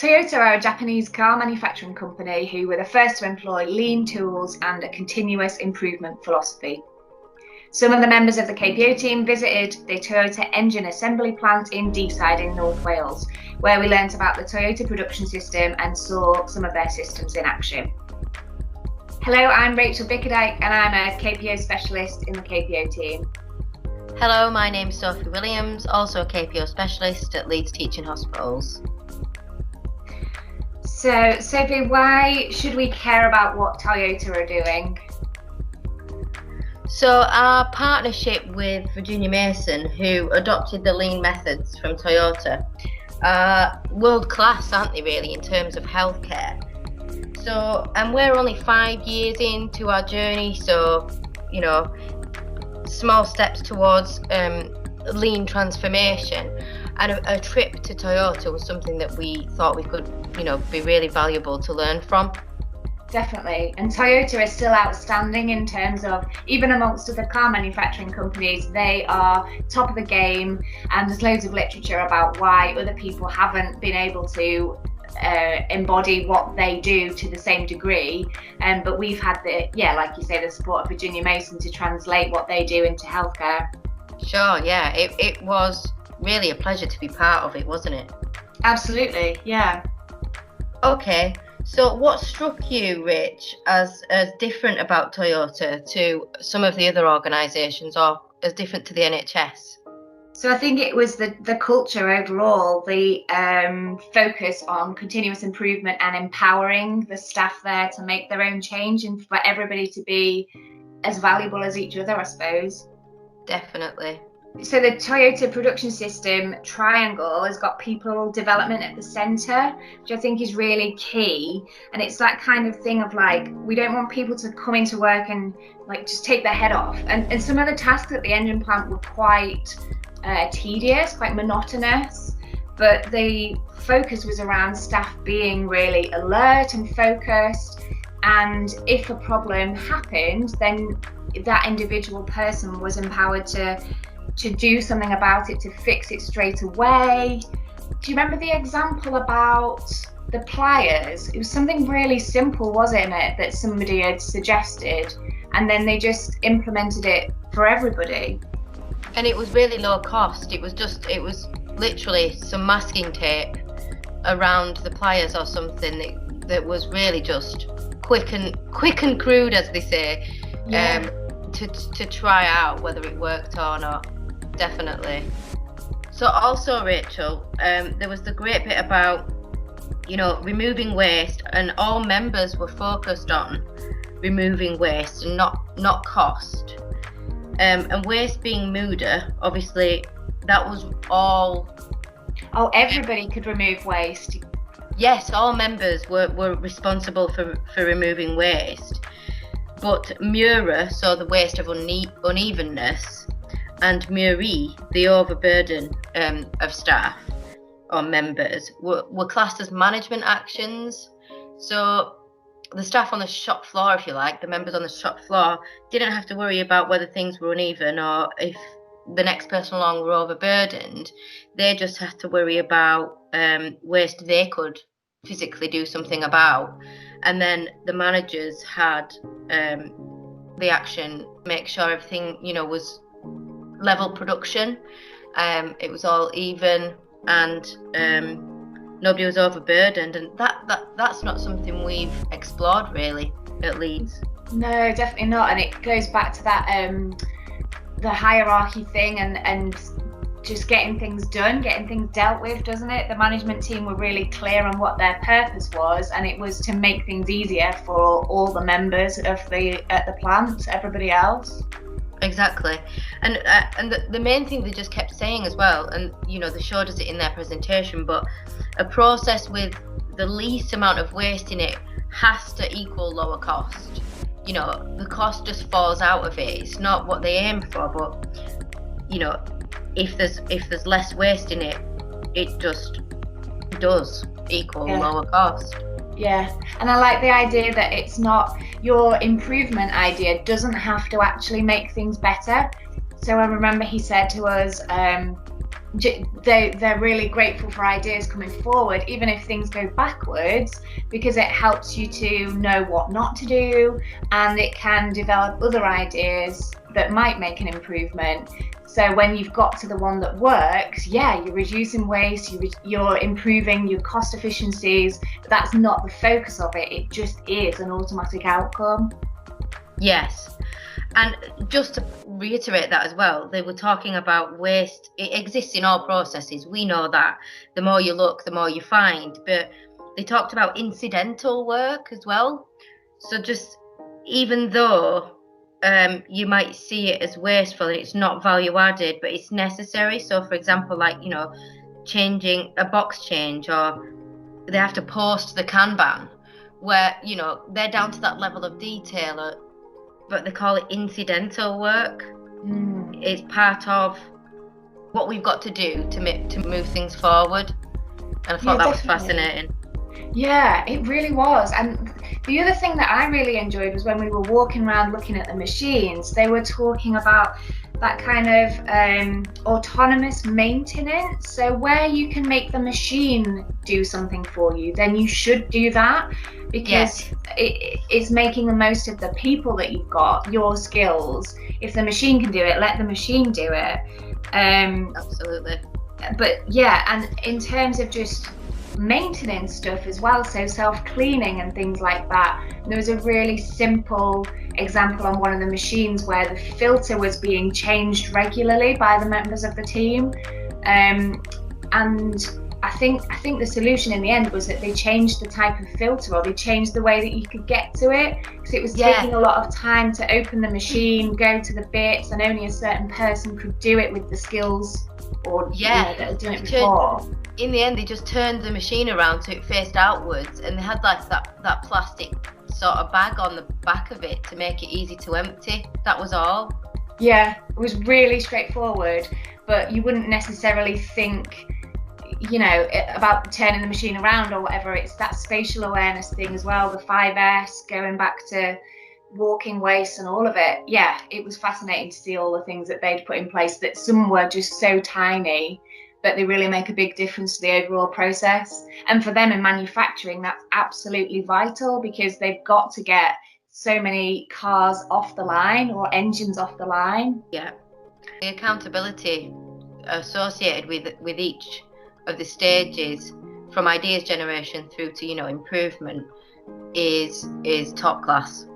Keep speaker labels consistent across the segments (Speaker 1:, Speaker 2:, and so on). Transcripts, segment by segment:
Speaker 1: Toyota are a Japanese car manufacturing company who were the first to employ lean tools and a continuous improvement philosophy. Some of the members of the KPO team visited the Toyota engine assembly plant in Deeside in North Wales, where we learnt about the Toyota production system and saw some of their systems in action. Hello, I'm Rachel Bickerdike and I'm a KPO specialist in the KPO team.
Speaker 2: Hello, my name's Sophie Williams, also a KPO specialist at Leeds Teaching Hospitals.
Speaker 1: So, Sophie, why should we care about what Toyota are doing?
Speaker 2: So our partnership with Virginia Mason, who adopted the lean methods from Toyota, are world class, aren't they, really, in terms of healthcare? So, and we're only 5 years into our journey, so, small steps towards lean transformation. And a trip to Toyota was something that we thought we could, be really valuable to learn from.
Speaker 1: Definitely. And Toyota is still outstanding in terms of, even amongst other car manufacturing companies, they are top of the game. And there's loads of literature about why other people haven't been able to embody what they do to the same degree. But we've had like you say, the support of Virginia Mason to translate what they do into healthcare.
Speaker 2: Sure, yeah. It was really a pleasure to be part of it, wasn't it?
Speaker 1: Absolutely, yeah.
Speaker 2: Okay. So what struck you, Rich, as different about Toyota to some of the other organisations, or as different to the NHS?
Speaker 1: So I think it was the culture overall, the focus on continuous improvement and empowering the staff there to make their own change and for everybody to be as valuable as each other, I suppose.
Speaker 2: Definitely.
Speaker 1: So the Toyota production system triangle has got people development at the centre, which I think is really key. And it's that kind of thing of like, we don't want people to come into work and like just take their head off. And some of the tasks at the engine plant were quite tedious, quite monotonous. But the focus was around staff being really alert and focused. And if a problem happened, then that individual person was empowered to do something about it, to fix it straight away. Do you remember the example about the pliers? It was something really simple, wasn't it, that somebody had suggested, and then they just implemented it for everybody.
Speaker 2: And it was really low cost. It was literally some masking tape around the pliers or something that was really just quick and crude, as they say, to try out whether it worked or not. Definitely. So also, Rachel, there was the great bit about, removing waste, and all members were focused on removing waste and not cost. And waste being MUDA, obviously, that was all.
Speaker 1: Oh, everybody could remove waste.
Speaker 2: Yes, all members were responsible for removing waste. But MURA, so the waste of unevenness, and MURI, the overburden of staff or members, were classed as management actions. So the staff on the shop floor, if you like, the members on the shop floor, didn't have to worry about whether things were uneven or if the next person along were overburdened. They just had to worry about waste they could physically do something about. And then the managers had the action, make sure everything, was level production. It was all even, and nobody was overburdened, and that's not something we've explored really at Leeds.
Speaker 1: No, definitely not. And it goes back to that the hierarchy thing and just getting things done, getting things dealt with, doesn't it? The management team were really clear on what their purpose was, and it was to make things easier for all the members at the plant, everybody else.
Speaker 2: Exactly. And the main thing they just kept saying as well, and they showed us it in their presentation, but a process with the least amount of waste in it has to equal lower cost. The cost just falls out of it. It's not what they aim for, but if there's less waste in it, it just does equal lower cost.
Speaker 1: Yeah, and I like the idea that it's not, your improvement idea doesn't have to actually make things better. So I remember he said to us, they're really grateful for ideas coming forward, even if things go backwards, because it helps you to know what not to do, and it can develop other ideas that might make an improvement. So when you've got to the one that works, yeah, you're reducing waste, you're improving your cost efficiencies, but that's not the focus of it. It just is an automatic outcome.
Speaker 2: Yes. And just to reiterate that as well, they were talking about waste. It exists in all processes. We know that. The more you look, the more you find. But they talked about incidental work as well. So just even though you might see it as wasteful and it's not value added, but it's necessary. So for example, like, changing a box change, or they have to post the Kanban, where, they're down to that level of detail, but they call it incidental work. It's part of what we've got to do to move things forward. And I thought that was fascinating.
Speaker 1: Yeah, it really was. And the other thing that I really enjoyed was when we were walking around looking at the machines, they were talking about that kind of autonomous maintenance. So where you can make the machine do something for you, then you should do that, because it's making the most of the people that you've got, your skills. If the machine can do it, let the machine do it.
Speaker 2: Absolutely.
Speaker 1: But yeah, and in terms of just maintenance stuff as well, so self-cleaning and things like that, there was a really simple example on one of the machines where the filter was being changed regularly by the members of the team, and I think the solution in the end was that they changed the type of filter, or they changed the way that you could get to it, because it was taking a lot of time to open the machine, go to the bits, and only a certain person could do it with the skills or that had done it before.
Speaker 2: In the end, they just turned the machine around so it faced outwards, and they had like that plastic sort of bag on the back of it to make it easy to empty. That was all. Yeah,
Speaker 1: it was really straightforward, but you wouldn't necessarily think, about turning the machine around or whatever. It's that spatial awareness thing as well, the 5S, going back to walking waste and all of it. Yeah, it was fascinating to see all the things that they'd put in place, that some were just so tiny, but they really make a big difference to the overall process. And for them in manufacturing, that's absolutely vital, because they've got to get so many cars off the line, or engines off the line.
Speaker 2: Yeah. The accountability associated with each of the stages, from ideas generation through to, improvement, is top class.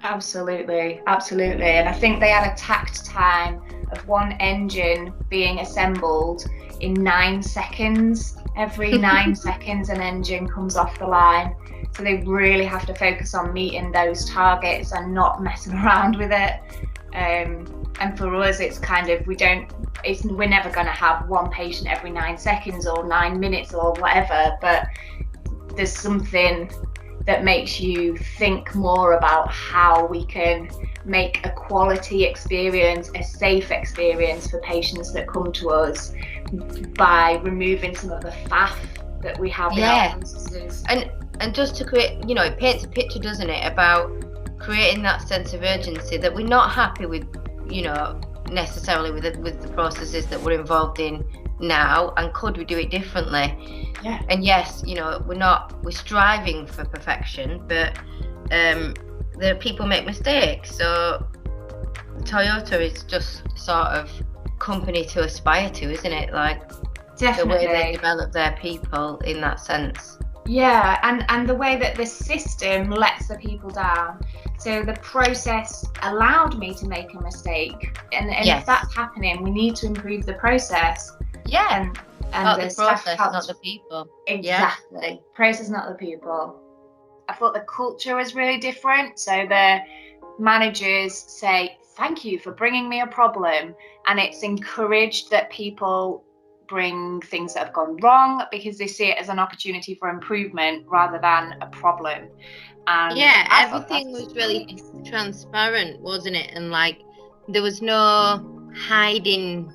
Speaker 1: Absolutely. And I think they had a takt time of one engine being assembled in 9 seconds. Every 9 seconds an engine comes off the line. So they really have to focus on meeting those targets and not messing around with it. And for us, it's kind of, we're never going to have one patient every 9 seconds or 9 minutes or whatever, but there's something that makes you think more about how we can make a quality experience, a safe experience for patients that come to us, by removing some of the faff that we have in our processes.
Speaker 2: And just to create, it paints a picture, doesn't it, about creating that sense of urgency, that we're not happy with, necessarily with the processes that we're involved in now, and could we do it differently?
Speaker 1: Yeah.
Speaker 2: And yes, we're striving for perfection, but the people make mistakes. So Toyota is just sort of company to aspire to, isn't it? Like,
Speaker 1: definitely,
Speaker 2: the way they develop their people in that sense.
Speaker 1: Yeah, and the way that the system lets the people down. So the process allowed me to make a mistake, and if that's happening, we need to improve the process.
Speaker 2: Yeah,
Speaker 1: and
Speaker 2: not the process, not the people.
Speaker 1: Exactly, yeah. Process, not the people. I thought the culture was really different. So the managers say, "Thank you for bringing me a problem," and it's encouraged that people bring things that have gone wrong, because they see it as an opportunity for improvement rather than a problem. And
Speaker 2: everything was really transparent, wasn't it? And like, there was no hiding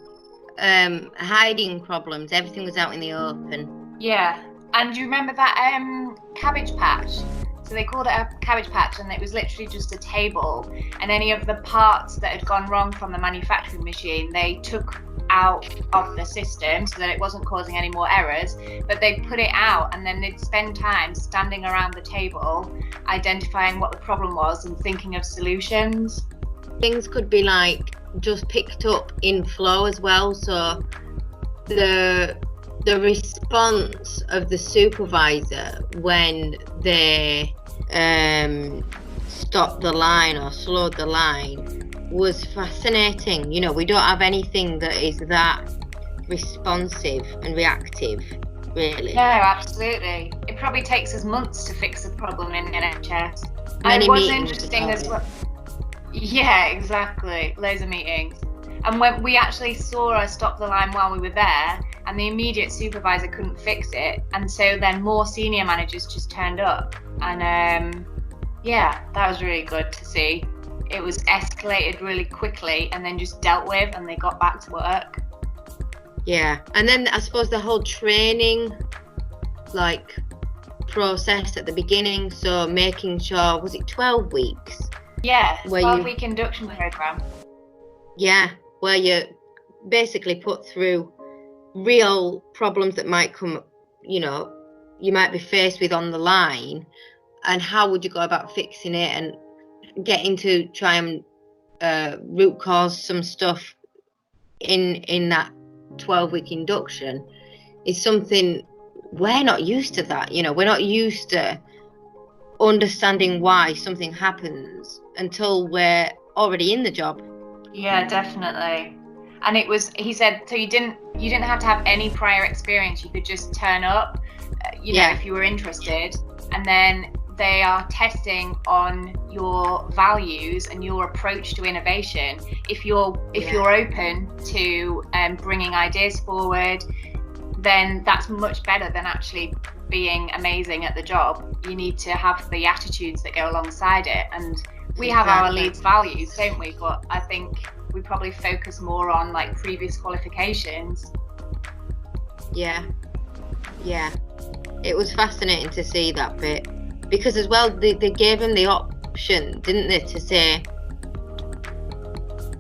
Speaker 2: problems. Everything was out in the open.
Speaker 1: Yeah. And do you remember that cabbage patch? So they called it a cabbage patch, and it was literally just a table, and any of the parts that had gone wrong from the manufacturing machine, they took out of the system so that it wasn't causing any more errors, but they'd put it out and then they'd spend time standing around the table identifying what the problem was and thinking of solutions.
Speaker 2: Things could be like just picked up in flow as well, so the response of the supervisor when they stopped the line or slowed the line was fascinating. You know, we don't have anything that is that responsive and reactive, really.
Speaker 1: No, absolutely. It probably takes us months to fix a problem in NHS.
Speaker 2: Many
Speaker 1: it was
Speaker 2: meetings
Speaker 1: interesting as well. Yeah, exactly. Loads of meetings. And when we actually saw her stop the line while we were there, and the immediate supervisor couldn't fix it, and so then more senior managers just turned up, and yeah, that was really good to see. It was escalated really quickly and then just dealt with, and they got back to work.
Speaker 2: Yeah, and then I suppose the whole training like process at the beginning, so making sure, was it 12 weeks?
Speaker 1: Yeah, 12-week induction program.
Speaker 2: Yeah, where you basically put through real problems that might come, you know, you might be faced with on the line, and how would you go about fixing it and getting to try and root cause some stuff in that 12-week induction is something we're not used to. That, you know, we're not used to understanding why something happens until we're already in the job.
Speaker 1: Yeah, definitely. And it was, he said, so you didn't have to have any prior experience. You could just turn up, you know, if you were interested, and then they are testing on your values and your approach to innovation. If you're open to bringing ideas forward, then that's much better than actually being amazing at the job. You need to have the attitudes that go alongside it, and we have our leads values, don't we? But I think we probably focus more on like previous qualifications.
Speaker 2: Yeah, it was fascinating to see that bit, because as well they gave him the option, didn't they, to say,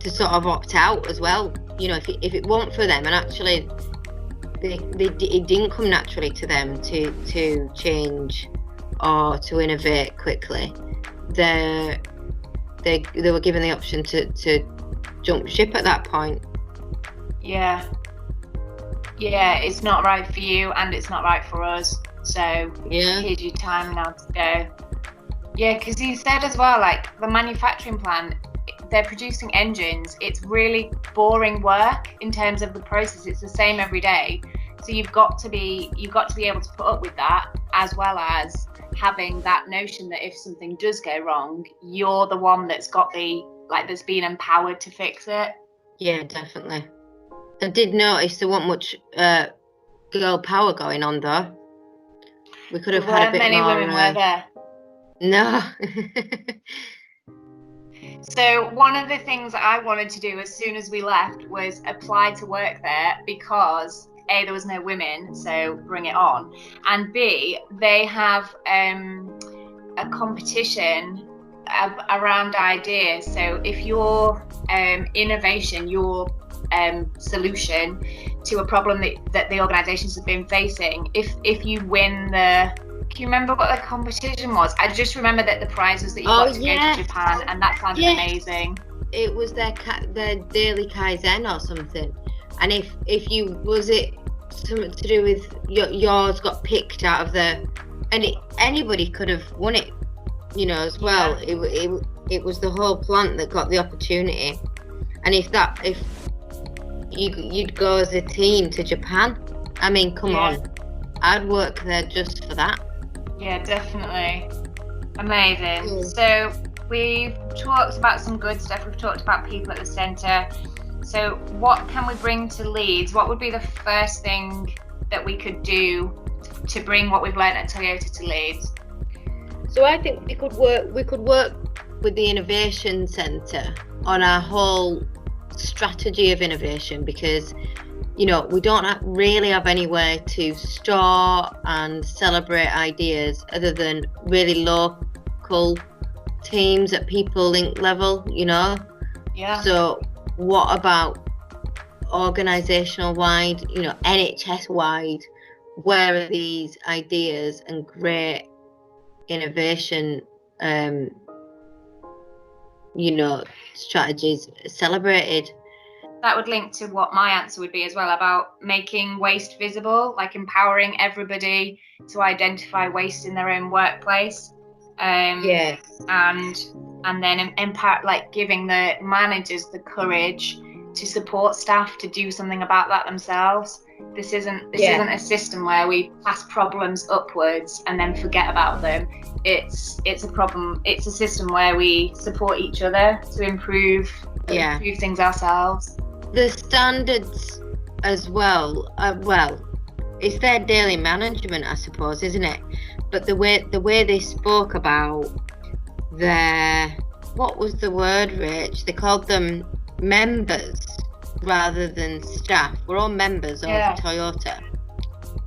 Speaker 2: to sort of opt out as well, you know, if it weren't for them, and actually it didn't come naturally to them to change or to innovate quickly. They were given the option to jump ship at that point.
Speaker 1: Yeah, it's not right for you and it's not right for us, so here's your time now to go. Yeah, because he said as well, like the manufacturing plant, they're producing engines. It's really boring work in terms of the process. It's the same every day, so you've got to be able to put up with that, as well as having that notion that if something does go wrong, you're the one that's got that's been empowered to fix it. Yeah,
Speaker 2: definitely. I did notice there wasn't much girl power going on though. We could have had a bit
Speaker 1: many
Speaker 2: more.
Speaker 1: Women were there.
Speaker 2: No.
Speaker 1: So one of the things I wanted to do as soon as we left was apply to work there, because A, there was no women, so bring it on, and B, they have a competition around ideas. So if your innovation, your solution to a problem that the organisations have been facing, if you win can you remember what the competition was? I just remember that the prize was that you got to go to Japan, and that sounded amazing.
Speaker 2: It was their daily Kaizen or something, and if you, was it something to do with yours got picked out of anybody could have won it, you know, as well. It was the whole plant that got the opportunity, and if you'd go as a team to Japan, I mean, come on, I'd work there just for that.
Speaker 1: Yeah, definitely. Amazing. So we've talked about some good stuff. We've talked about people at the centre. So what can we bring to Leeds? What would be the first thing that we could do to bring what we've learned at Toyota to Leeds?
Speaker 2: So I think we could work with the Innovation Centre on our whole strategy of innovation, because, you know, we don't really have anywhere to store and celebrate ideas other than really local teams at people link level, you know.
Speaker 1: Yeah.
Speaker 2: So what about organisational wide, NHS wide, where are these ideas and great innovation, strategies celebrated?
Speaker 1: That would link to what my answer would be as well, about making waste visible, like empowering everybody to identify waste in their own workplace.
Speaker 2: Yes.
Speaker 1: And then empower, like giving the managers the courage to support staff to do something about that themselves. This isn't a system where we pass problems upwards and then forget about them. It's a problem. It's a system where we support each other to improve things ourselves.
Speaker 2: The standards as well. It's their daily management, I suppose, isn't it? But the way they spoke about their, what was the word, Rach? They called them members rather than staff. We're all members of Toyota.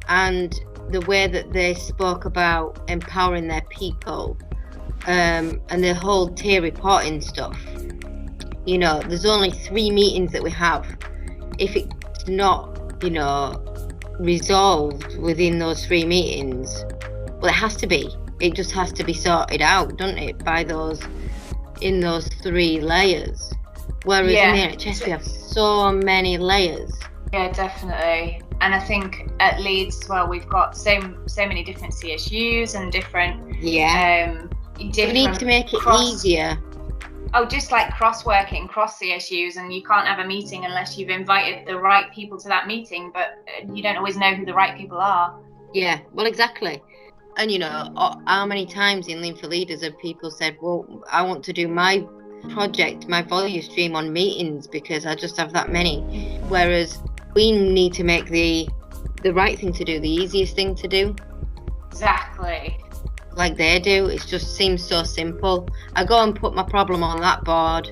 Speaker 2: And the way that they spoke about empowering their people, and the whole tier reporting stuff. There's only 3 meetings that we have. If it's not, resolved within those 3 meetings, well, it has to be. It just has to be sorted out, doesn't it? In those 3 layers. Whereas in the NHS we have so many layers.
Speaker 1: Yeah, definitely. And I think at Leeds as well, we've got so many different CSUs and different.
Speaker 2: We need to make it easier.
Speaker 1: Oh, just like cross-working, cross CSUs, and you can't have a meeting unless you've invited the right people to that meeting, but you don't always know who the right people are.
Speaker 2: Yeah, well, exactly. And how many times in Lean for Leaders have people said, well, I want to do my project, my value stream on meetings because I just have that many. Whereas we need to make the right thing to do, the easiest thing to do.
Speaker 1: Exactly.
Speaker 2: Like they do. It just seems so simple. I go and put my problem on that board,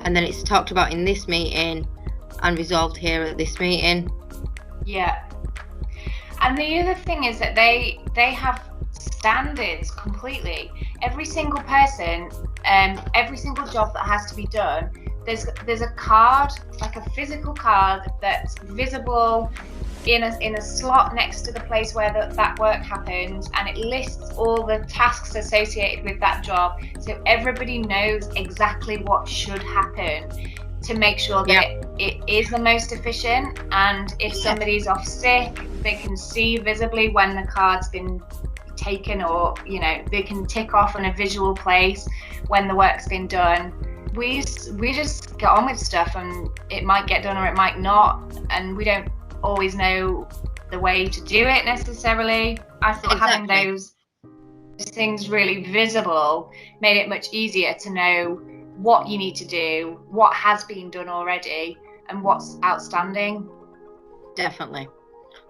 Speaker 2: and then it's talked about in this meeting and resolved here at this meeting.
Speaker 1: Yeah. And the other thing is that they have standards completely. Every single person, every single job that has to be done, there's a card, like a physical card that's visible in a slot next to the place where that work happened, and it lists all the tasks associated with that job, so everybody knows exactly what should happen to make sure that it is the most efficient. And if somebody's off sick, they can see visibly when the card's been taken, or they can tick off in a visual place when the work's been done. We just get on with stuff, and it might get done or it might not, and we don't always know the way to do it necessarily. I thought having those things really visible made it much easier to know what you need to do, what has been done already, and what's outstanding.
Speaker 2: Definitely.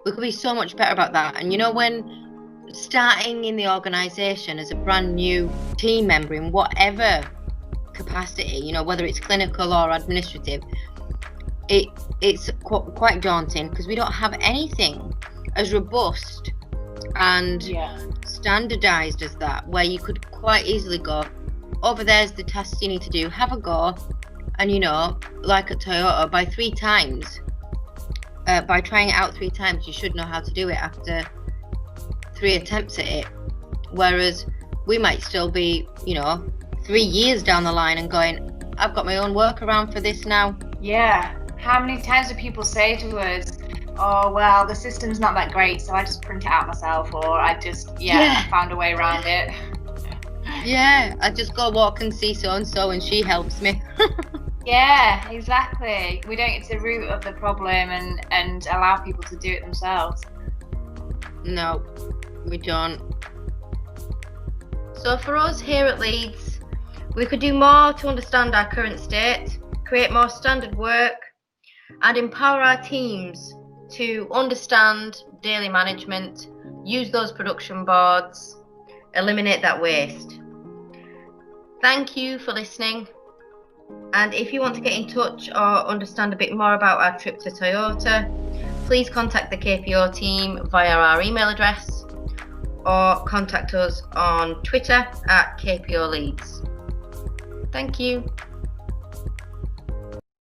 Speaker 2: We could be so much better about that. And when starting in the organisation as a brand new team member in whatever capacity, whether it's clinical or administrative, it's quite daunting because we don't have anything as robust and standardised as that, where you could quite easily go, over there's the tasks you need to do, have a go, and like at Toyota, by 3 times, by trying it out 3 times, you should know how to do it after 3 attempts at it. Whereas we might still be 3 years down the line and going, I've got my own workaround for this now.
Speaker 1: Yeah. How many times do people say to us, oh, well, the system's not that great, so I just print it out myself, or I just, I found a way around it.
Speaker 2: Yeah, I just go walk and see so-and-so and she helps me.
Speaker 1: Yeah, exactly. We don't get to the root of the problem and allow people to do it themselves.
Speaker 2: No, we don't. So for us here at Leeds, we could do more to understand our current state, create more standard work, and empower our teams to understand daily management, use those production boards, eliminate that waste. Thank you for listening. And if you want to get in touch or understand a bit more about our trip to Toyota, please contact the KPO team via our email address or contact us on Twitter at KPO Leeds. Thank you.